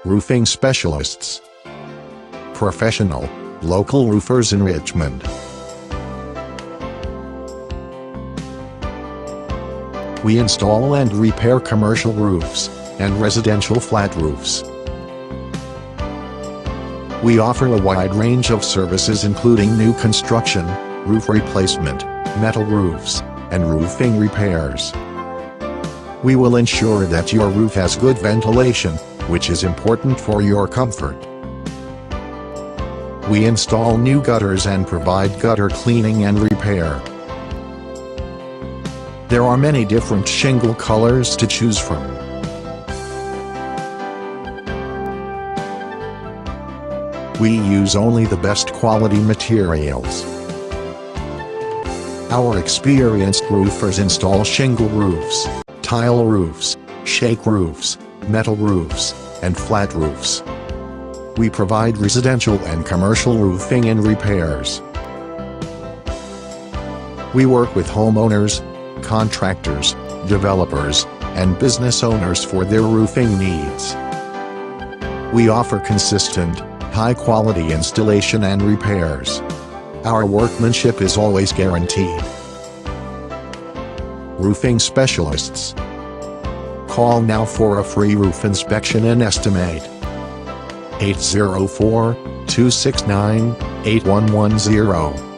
Roofing specialists. Professional, local roofers in Richmond. We install and repair commercial roofs and residential flat roofs. We offer a wide range of services including new construction, roof replacement, metal roofs, and roofing repairs. We will ensure that your roof has good ventilation, which is important for your comfort. We install new gutters and provide gutter cleaning and repair. There are many different shingle colors to choose from. We use only the best quality materials. Our experienced roofers install shingle roofs, tile roofs, shake roofs, metal roofs, and flat roofs. We provide residential and commercial roofing and repairs. We work with homeowners, contractors, developers, and business owners for their roofing needs. We offer consistent, high-quality installation and repairs. Our workmanship is always guaranteed. Roofing specialists. Call now for a free roof inspection and estimate. 804-269-8110